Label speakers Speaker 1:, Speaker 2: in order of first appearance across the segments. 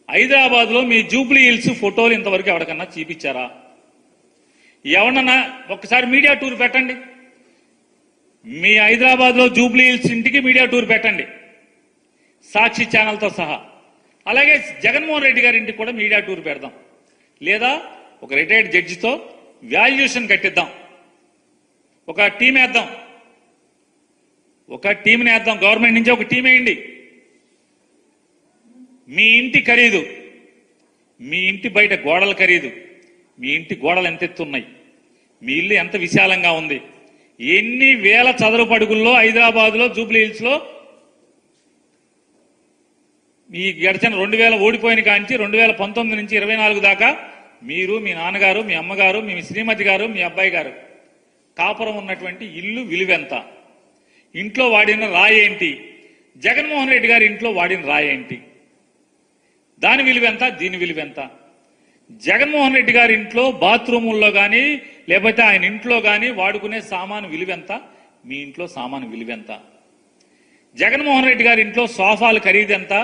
Speaker 1: హైదరాబాద్ లో మీ Jubilee hills ఫోటోలు ఇంతవరకు ఎవరికన్నా చూపించారా? ఎవరన్నా ఒక్కసారి మీడియా టూర్ పెట్టండి. మీ హైదరాబాద్ లో జూబ్లీ హిల్స్ ఇంటికి మీడియా టూర్ పెట్టండి, సాక్షి ఛానల్తో సహా. అలాగే జగన్మోహన్ రెడ్డి గారి ఇంటికి కూడా మీడియా టూర్ పెడదాం, లేదా ఒక రిటైర్డ్ జడ్జితో వాల్యుయేషన్ కట్టిద్దాం, ఒక టీం వేద్దాం, ఒక టీంని వేద్దాం. గవర్నమెంట్ నుంచి ఒక టీం వేయండి. మీ ఇంటి ఖరీదు, మీ ఇంటి బయట గోడల ఖరీదు, మీ ఇంటి గోడలు ఎంత ఎత్తున్నాయి, మీ ఇల్లు ఎంత విశాలంగా ఉంది, ఎన్ని వేల చదరపు అడుగుల్లో హైదరాబాద్లో జూబ్లీ హిల్స్లో ఈ గడిచిన 2000 ఓడిపోయిన కాంచి 2019 నుంచి 24 దాకా మీరు, మీ నాన్నగారు, మీ అమ్మగారు, మీ శ్రీమతి గారు, మీ అబ్బాయి గారు కాపురం ఉన్నటువంటి ఇల్లు విలువెంత, ఇంట్లో వాడిన రాయి ఏంటి, జగన్మోహన్ రెడ్డి గారి ఇంట్లో వాడిన రాయి ఏంటి, దాని విలువెంత, దీని విలువెంత, జగన్మోహన్ రెడ్డి గారి ఇంట్లో బాత్రూముల్లో కానీ లేకపోతే ఆయన ఇంట్లో కానీ వాడుకునే సామాను విలువెంత, మీ ఇంట్లో సామాను విలువెంత, జగన్మోహన్ రెడ్డి గారి ఇంట్లో సోఫాలు ఖరీదెంత,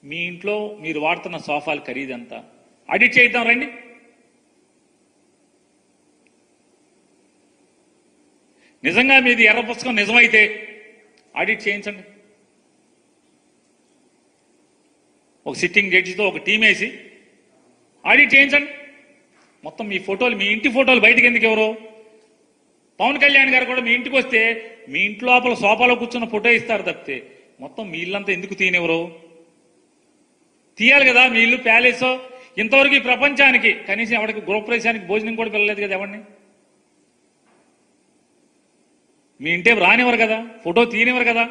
Speaker 1: మీ ఇంట్లో మీరు వాడుతున్న సోఫాలు ఖరీదెంత, ఆడిట్ చేద్దాం రండి. నిజంగా మీది ఎర్ర పుస్తకం నిజమైతే ఆడిట్ చేయించండి. ఒక సిట్టింగ్ జడ్జితో ఒక టీం వేసి ఆడిట్ చేయించండి. మొత్తం మీ ఫోటోలు, మీ ఇంటి ఫోటోలు బయటకు ఎందుకు ఎవరు? పవన్ కళ్యాణ్ గారు కూడా మీ ఇంటికి వస్తే మీ ఇంటి లోపల సోఫాలో కూర్చున్న ఫోటో ఇస్తారు తప్పితే మొత్తం మీ ఇల్లంతా ఎందుకు తీయనివ్వరు? తీయాలి కదా. మీ ఇల్లు ప్యాలెస్. ఇంతవరకు ఈ ప్రపంచానికి కనీసం ఎవరికి గృహప్రవేశానికి భోజనం కూడా పిల్లలేదు కదా ఎవరిని. మీ ఇంటే రానివ్వరు కదా, ఫోటో తీయనివ్వరు కదా.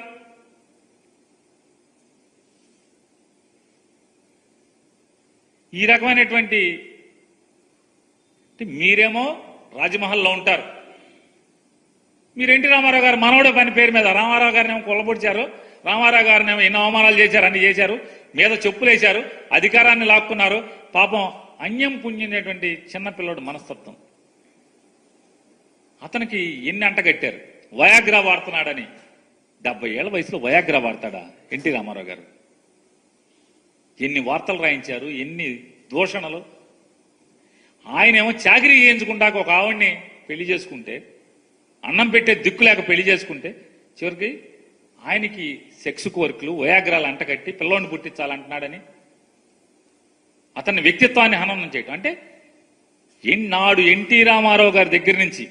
Speaker 1: ఈ రకమైనటువంటి మీరేమో రాజమహల్లో ఉంటారు, మీరు ఎన్టీ రామారావు గారు మనవడే పని పేరు మీద రామారావు గారినేమో కొల్లబొడిచారు, రామారావు గారినేమో ఎన్నో అవమానాలు చేశారు, అన్ని చేశారు, మీద చెప్పులేశారు, అధికారాన్ని లాక్కున్నారు. పాపం అన్యం పుణ్యమైనటువంటి చిన్నపిల్లడు మనస్తత్వం. అతనికి ఎన్ని అంటగట్టారు, వయాగ్రా వాడుతున్నాడని. 70 ఏళ్ల వయసులో వయాగ్రా వాడతాడా ఎన్టీ రామారావు గారు? ఎన్ని వార్తలు రాయించారు, ఎన్ని దూషణలు. ఆయనేమో చాకరీ చేయించుకుంటాక ఒక ఆవిడ్ని పెళ్లి చేసుకుంటే, అన్నం పెట్టే దిక్కు లేక పెళ్లి చేసుకుంటే చివరికి ఆయనకి సెక్స్ కోరికలు, వయాగ్రాలు అంటగట్టి పిల్లోని పుట్టించాలంటున్నాడని అతని వ్యక్తిత్వాన్ని హననం చేయటం. అంటే నాడు ఎన్టీ రామారావు గారి దగ్గర నుంచి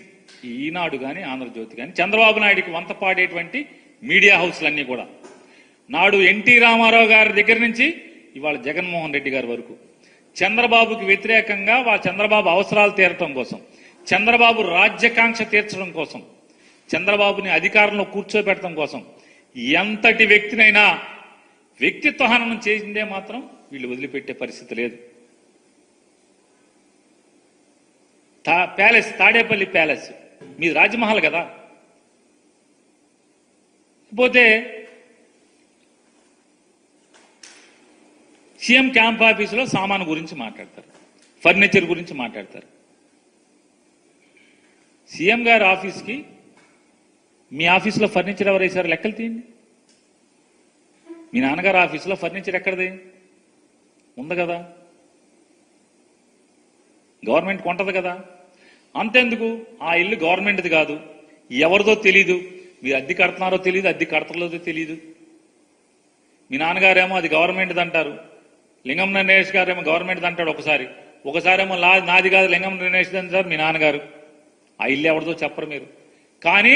Speaker 1: ఈనాడు కానీ ఆంధ్రజ్యోతి కానీ చంద్రబాబు నాయుడికి వంత పాడేటువంటి మీడియా హౌస్లన్నీ కూడా నాడు ఎన్టీ రామారావు గారి దగ్గర నుంచి ఇవాళ జగన్మోహన్ రెడ్డి గారి వరకు చంద్రబాబుకి వ్యతిరేకంగా చంద్రబాబు అవసరాలు తీరటం కోసం, చంద్రబాబు రాజ్యకాంక్ష తీర్చడం కోసం, చంద్రబాబుని అధికారంలో కూర్చోబెట్టడం కోసం ఎంతటి వ్యక్తినైనా వ్యక్తిత్వ హననం చేసిందే మాత్రం వీళ్ళు వదిలిపెట్టే పరిస్థితి లేదు. ప్యాలెస్, తాడేపల్లి ప్యాలెస్ మీ రాజమహల్ కదా. పోతే సీఎం క్యాంప్ ఆఫీసులో సామాను గురించి మాట్లాడతారు, ఫర్నిచర్ గురించి మాట్లాడతారు. సీఎం గారి ఆఫీస్కి మీ ఆఫీసులో ఫర్నిచర్ ఎవరు వేశారు లెక్కలు తీయండి. మీ నాన్నగారు ఆఫీసులో ఫర్నిచర్ ఎక్కడది? ఉంది కదా, గవర్నమెంట్ కొంటది కదా. అంతెందుకు, ఆ ఇల్లు గవర్నమెంట్ది కాదు, ఎవరిదో తెలీదు, మీరు అద్దె కడుతున్నారో తెలియదు, అద్దె కడతలేదో తెలియదు. మీ నాన్నగారేమో అది గవర్నమెంట్ది అంటారు, లింగం నరేష్ గారేమో గవర్నమెంట్ది అంటాడు ఒకసారేమో నాది కాదు లింగం నరేష్ అంటారు మీ నాన్నగారు. ఆ ఇల్లు ఎవరిదో చెప్పరు మీరు. కానీ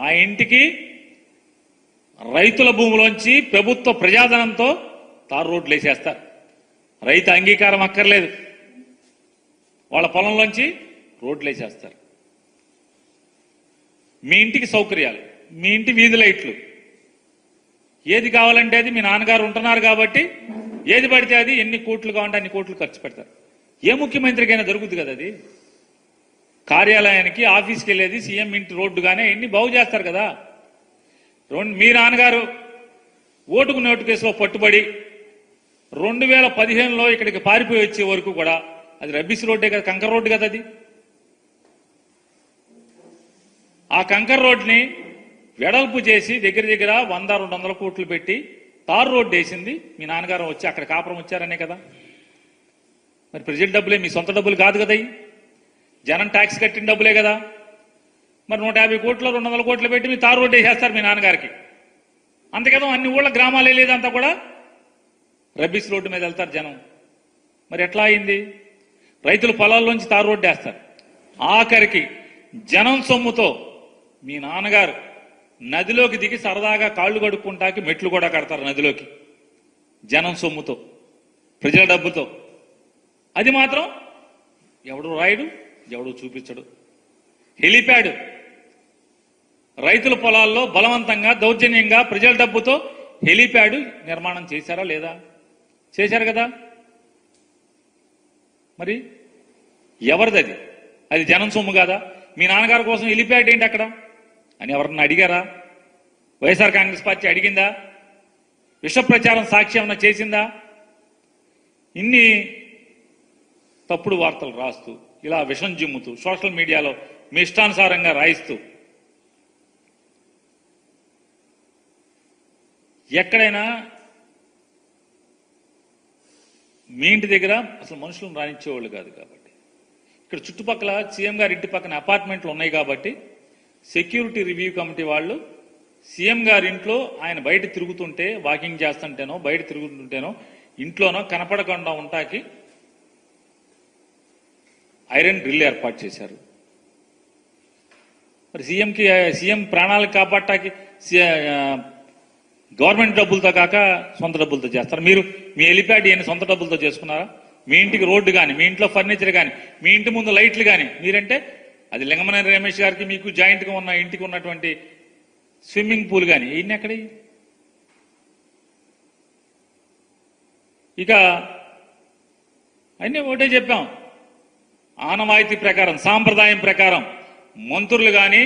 Speaker 1: ఆ ఇంటికి రైతుల భూములోంచి ప్రభుత్వ ప్రజాధనంతో తారు రోడ్లు వేసేస్తారు. రైతు అంగీకారం అక్కర్లేదు, వాళ్ళ పొలంలోంచి రోడ్లు వేసేస్తారు. మీ ఇంటికి సౌకర్యాలు, మీ ఇంటి వీధి లైట్లు, ఏది కావాలంటే అది మీ నాన్నగారు ఉంటున్నారు కాబట్టి ఏది పడితే అది ఎన్ని కోట్లు కావాలంటే అన్ని కోట్లు ఖర్చు పెడతారు. ఏ ముఖ్యమంత్రికైనా దొరుకుతుంది కదా అది. కార్యాలయానికి ఆఫీస్కి వెళ్ళేది సీఎం ఇంటి రోడ్డుగానే ఎన్ని బాగు చేస్తారు కదా. మీ నాన్నగారు ఓటుకు నోటు కేసులో పట్టుబడి 2015లో ఇక్కడికి పారిపోయి వచ్చే వరకు కూడా అది రబ్బీస్ రోడ్డే కదా, కంకర్ రోడ్డు కదా అది. ఆ కంకర్ రోడ్ని వెడల్పు చేసి దగ్గర దగ్గర 100-200 కోట్లు పెట్టి తారు రోడ్డు వేసింది మీ నాన్నగారు వచ్చి అక్కడ కాపురం వచ్చారనే కదా. మరి ప్రజల డబ్బులే, మీ సొంత డబ్బులు కాదు కదా, జనం ట్యాక్స్ కట్టిన డబ్బులే కదా. మరి 150 కోట్లు 200 కోట్లు పెట్టి మీ తారు రోడ్డు వేసేస్తారు మీ నాన్నగారికి. అంతేకదా, అన్ని ఊళ్ళ గ్రామాలే లేదంతా కూడా రబ్బీస్ రోడ్డు మీద వెళ్తారు జనం. మరి ఎట్లా అయింది? రైతుల పొలాల్లోంచి తారు రోడ్డు వేస్తారు. ఆఖరికి జనం సొమ్ముతో మీ నాన్నగారు నదిలోకి దిగి సరదాగా కాళ్ళు కడుక్కుంటాకి మెట్లు కూడా కడతారు నదిలోకి, జనం సొమ్ముతో, ప్రజల డబ్బుతో. అది మాత్రం ఎవడు రాయడు, ఎవడు చూపించడు. హెలిప్యాడ్ రైతుల పొలాల్లో బలవంతంగా దౌర్జన్యంగా ప్రజల డబ్బుతో హెలిప్యాడ్ నిర్మాణం చేశారా లేదా? చేశారు కదా. మరి ఎవరిది అది? అది జనం సొమ్ము కాదా? మీ నాన్నగారి కోసం హెలిప్యాడ్ ఏంటి అక్కడ అని ఎవరన్నా అడిగారా? వైఎస్ఆర్ కాంగ్రెస్ పార్టీ అడిగిందా? విష ప్రచారం సాక్షి ఏమన్నా చేసిందా? ఇన్ని తప్పుడు వార్తలు రాస్తూ, ఇలా విషం జిమ్ముతూ, సోషల్ మీడియాలో మీ ఇష్టానుసారంగా రాయిస్తూ, ఎక్కడైనా మీ ఇంటి దగ్గర అసలు మనుషులను రానిచ్చేవాళ్ళు కాదు కాబట్టి, ఇక్కడ చుట్టుపక్కల సీఎం గారి ఇంటి పక్కన అపార్ట్మెంట్లు ఉన్నాయి కాబట్టి సెక్యూరిటీ రివ్యూ కమిటీ వాళ్ళు సీఎం గారి ఇంట్లో ఆయన బయట తిరుగుతుంటే, వాకింగ్ చేస్తుంటేనో బయట తిరుగుతుంటేనో ఇంట్లోనో కనపడకుండా ఉంటాకి ఐరన్ డ్రిల్ ఏర్పాటు చేశారు. మరి సీఎం ప్రాణాలకు కాపాడటానికి గవర్నమెంట్ డబ్బులతో కాక సొంత డబ్బులతో చేస్తారు. మీరు మీ హెలిప్యాడ్ ఏమైనా సొంత డబ్బులతో చేసుకున్నారా? మీ ఇంటికి రోడ్డు కానీ, మీ ఇంట్లో ఫర్నిచర్ కానీ, మీ ఇంటి ముందు లైట్లు కానీ, మీరంటే అది లింగమనేని రమేష్ గారికి మీకు జాయింట్గా ఉన్న ఇంటికి ఉన్నటువంటి స్విమ్మింగ్ పూల్ కానీ ఇన్ని ఎక్కడి? ఇక అన్నీ ఒకటే చెప్పాం, ఆనవాయితీ ప్రకారం, సాంప్రదాయం ప్రకారం మంత్రులు కానీ